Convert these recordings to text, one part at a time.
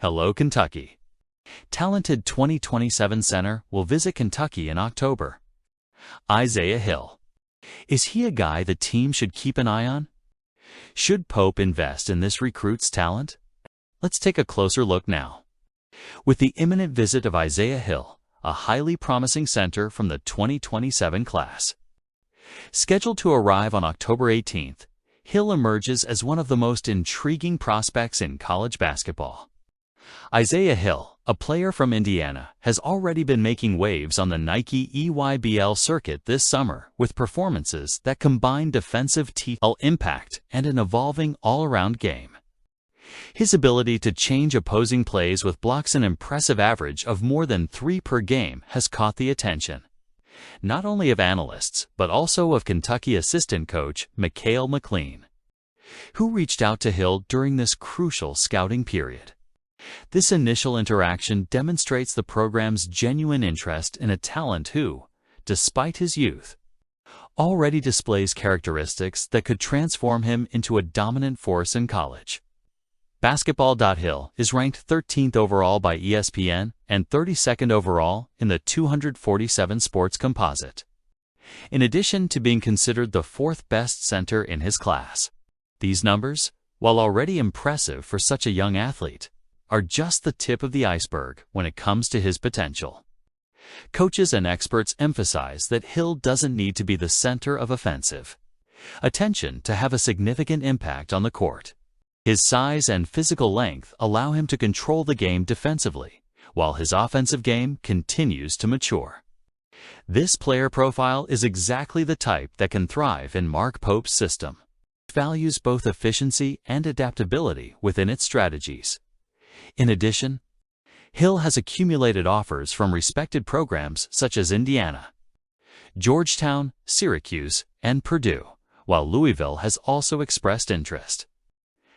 Hello, Kentucky. Talented 2027 center will visit Kentucky in October. Isaiah Hill. Is he a guy the team should keep an eye on? Should Pope invest in this recruit's talent? Let's take a closer look now. With the imminent visit of Isaiah Hill, a highly promising center from the 2027 class. Scheduled to arrive on October 18th, Hill emerges as one of the most intriguing prospects in college basketball. Isaiah Hill, a player from Indiana, has already been making waves on the Nike EYBL circuit this summer with performances that combine defensive impact and an evolving all-around game. His ability to change opposing plays with blocks an impressive average of more than 3 per game has caught the attention, not only of analysts, but also of Kentucky assistant coach Mikhail McLean, who reached out to Hill during this crucial scouting period. This initial interaction demonstrates the program's genuine interest in a talent who, despite his youth, already displays characteristics that could transform him into a dominant force in college. Basketball.Hill is ranked 13th overall by ESPN and 32nd overall in the 247 Sports Composite. In addition to being considered the 4th best center in his class, these numbers, while already impressive for such a young athlete, are just the tip of the iceberg when it comes to his potential. Coaches and experts emphasize that Hill doesn't need to be the center of offensive attention to have a significant impact on the court. His size and physical length allow him to control the game defensively, while his offensive game continues to mature. This player profile is exactly the type that can thrive in Mark Pope's system. It values both efficiency and adaptability within its strategies. In addition, Hill has accumulated offers from respected programs such as Indiana, Georgetown, Syracuse, and Purdue, while Louisville has also expressed interest.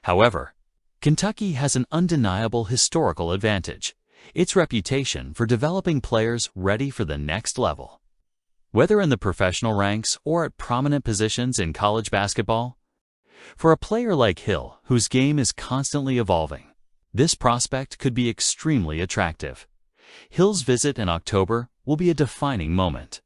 However, Kentucky has an undeniable historical advantage: its reputation for developing players ready for the next level. Whether in the professional ranks or at prominent positions in college basketball, for a player like Hill, whose game is constantly evolving, this prospect could be extremely attractive. Hill's visit in October will be a defining moment.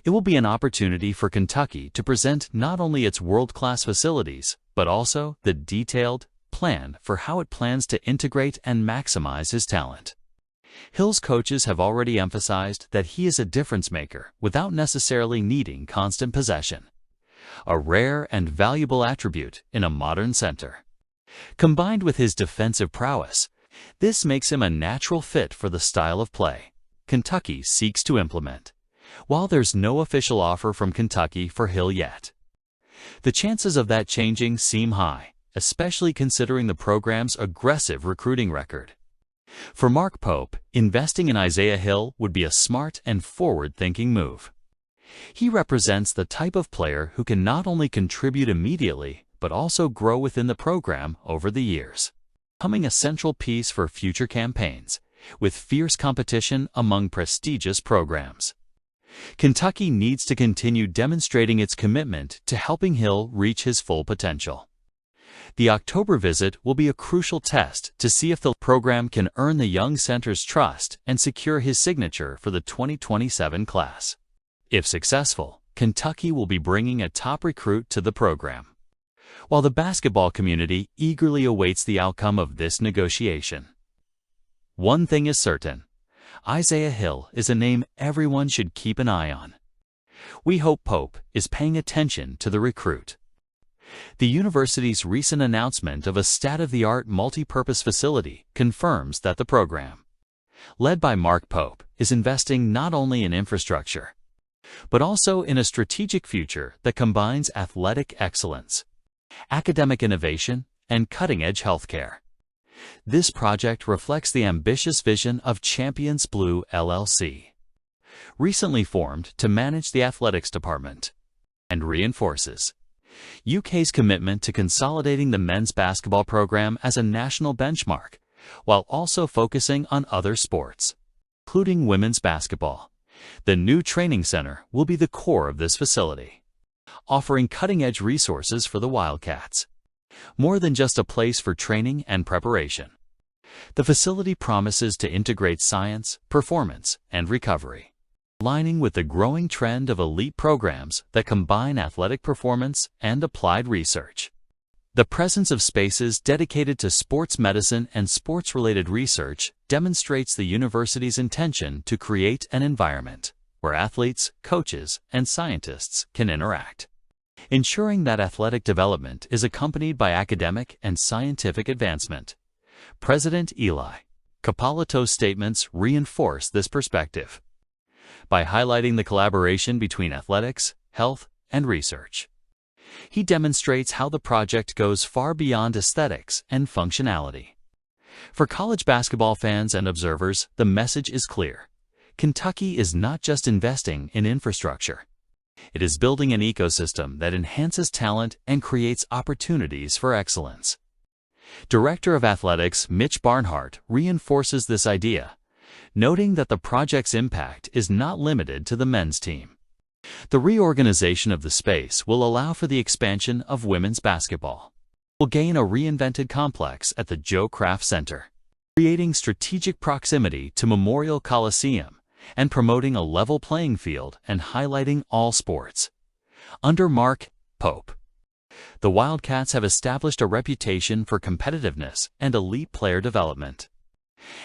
It will be an opportunity for Kentucky to present not only its world-class facilities, but also the detailed plan for how it plans to integrate and maximize his talent. Hill's coaches have already emphasized that he is a difference maker without necessarily needing constant possession, a rare and valuable attribute in a modern center. Combined with his defensive prowess, this makes him a natural fit for the style of play Kentucky seeks to implement. While there's no official offer from Kentucky for Hill yet, the chances of that changing seem high, especially considering the program's aggressive recruiting record. For Mark Pope, investing in Isaiah Hill would be a smart and forward-thinking move. He represents the type of player who can not only contribute immediately, but also grow within the program over the years, becoming a central piece for future campaigns, with fierce competition among prestigious programs. Kentucky needs to continue demonstrating its commitment to helping Hill reach his full potential. The October visit will be a crucial test to see if the program can earn the young center's trust and secure his signature for the 2027 class. If successful, Kentucky will be bringing a top recruit to the program, while the basketball community eagerly awaits the outcome of this negotiation. One thing is certain: Isaiah Hill is a name everyone should keep an eye on. We hope Pope is paying attention to the recruit. The university's recent announcement of a state-of-the-art multi-purpose facility confirms that the program, led by Mark Pope, is investing not only in infrastructure, but also in a strategic future that combines athletic excellence, academic innovation, and cutting-edge healthcare. This project reflects the ambitious vision of Champions Blue LLC, recently formed to manage the athletics department, and reinforces UK's commitment to consolidating the men's basketball program as a national benchmark, while also focusing on other sports, including women's basketball. The new training center will be the core of this facility, offering cutting-edge resources for the Wildcats. More than just a place for training and preparation, The facility promises to integrate science, performance, and recovery, aligning with the growing trend of elite programs that combine athletic performance and applied research. The presence of spaces dedicated to sports medicine and sports-related research demonstrates the university's intention to create an environment where athletes, coaches, and scientists can interact, ensuring that athletic development is accompanied by academic and scientific advancement. President Eli Capalato's statements reinforce this perspective by highlighting the collaboration between athletics, health, and research. He demonstrates how the project goes far beyond aesthetics and functionality. For college basketball fans and observers, the message is clear. Kentucky is not just investing in infrastructure. It is building an ecosystem that enhances talent and creates opportunities for excellence. Director of Athletics Mitch Barnhart reinforces this idea, noting that the project's impact is not limited to the men's team. The reorganization of the space will allow for the expansion of women's basketball. We'll gain a reinvented complex at the Joe Kraft Center, creating strategic proximity to Memorial Coliseum and promoting a level playing field and highlighting all sports. Under Mark Pope, the Wildcats have established a reputation for competitiveness and elite player development,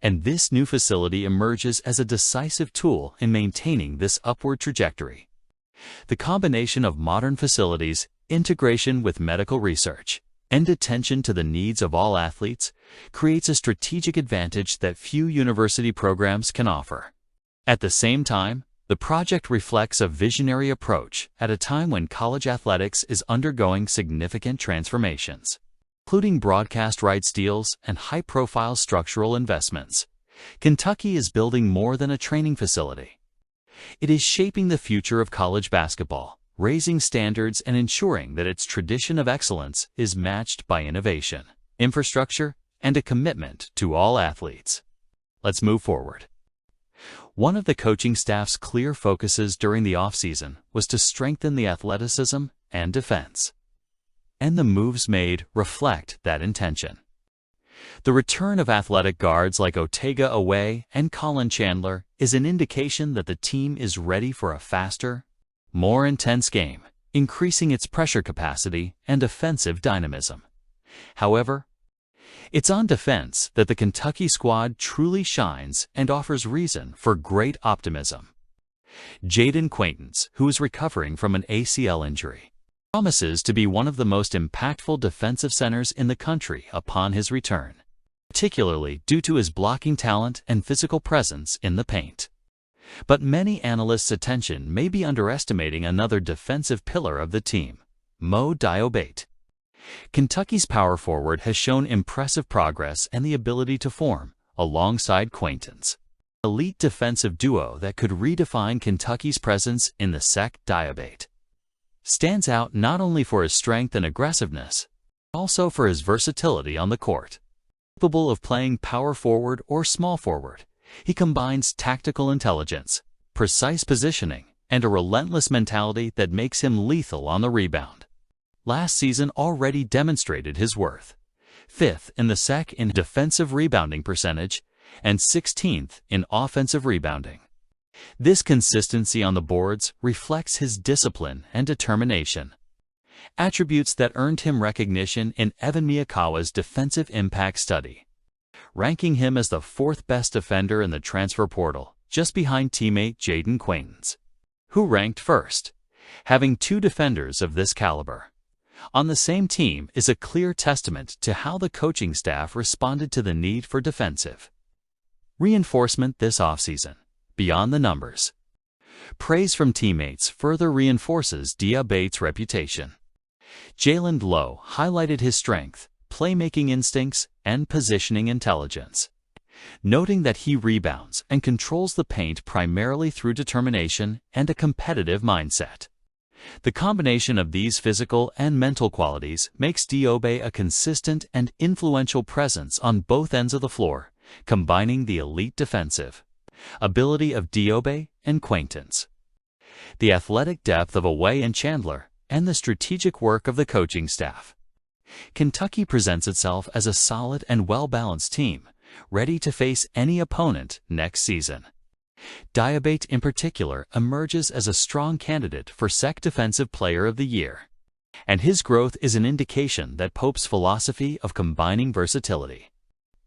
and this new facility emerges as a decisive tool in maintaining this upward trajectory. The combination of modern facilities, integration with medical research, and attention to the needs of all athletes creates a strategic advantage that few university programs can offer. At the same time, the project reflects a visionary approach at a time when college athletics is undergoing significant transformations, including broadcast rights deals and high-profile structural investments. Kentucky is building more than a training facility. It is shaping the future of college basketball, raising standards and ensuring that its tradition of excellence is matched by innovation, infrastructure, and a commitment to all athletes. Let's move forward. One of the coaching staff's clear focuses during the offseason was to strengthen the athleticism and defense, and the moves made reflect that intention. The return of athletic guards like Otega Away and Colin Chandler is an indication that the team is ready for a faster, more intense game, increasing its pressure capacity and offensive dynamism. However, it's on defense that the Kentucky squad truly shines and offers reason for great optimism. Jaden Quaintance, who is recovering from an ACL injury, promises to be one of the most impactful defensive centers in the country upon his return, particularly due to his blocking talent and physical presence in the paint. But many analysts' attention may be underestimating another defensive pillar of the team, Mo Diobate. Kentucky's power forward has shown impressive progress and the ability to form, alongside Quaintance, an elite defensive duo that could redefine Kentucky's presence in the SEC. Diobate stands out not only for his strength and aggressiveness, but also for his versatility on the court. Capable of playing power forward or small forward, he combines tactical intelligence, precise positioning, and a relentless mentality that makes him lethal on the rebound. Last season already demonstrated his worth, 5th in the SEC in defensive rebounding percentage and 16th in offensive rebounding. This consistency on the boards reflects his discipline and determination, attributes that earned him recognition in Evan Miyakawa's defensive impact study, ranking him as the 4th best defender in the transfer portal, just behind teammate Jaden Quaintance, who ranked 1st. Having 2 defenders of this caliber on the same team is a clear testament to how the coaching staff responded to the need for defensive reinforcement this offseason. Beyond the numbers, praise from teammates further reinforces Diabate's reputation. Jalen Lowe highlighted his strength, playmaking instincts, and positioning intelligence, noting that he rebounds and controls the paint primarily through determination and a competitive mindset. The combination of these physical and mental qualities makes Diobate a consistent and influential presence on both ends of the floor, combining the elite defensive ability of Diobate and Quaintance, the athletic depth of Away and Chandler, and the strategic work of the coaching staff. Kentucky presents itself as a solid and well-balanced team, ready to face any opponent next season. Diabate in particular emerges as a strong candidate for SEC Defensive Player of the Year, and his growth is an indication that Pope's philosophy of combining versatility,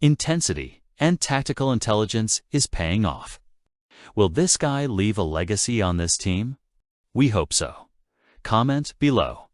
intensity, and tactical intelligence is paying off. Will this guy leave a legacy on this team? We hope so. Comment below.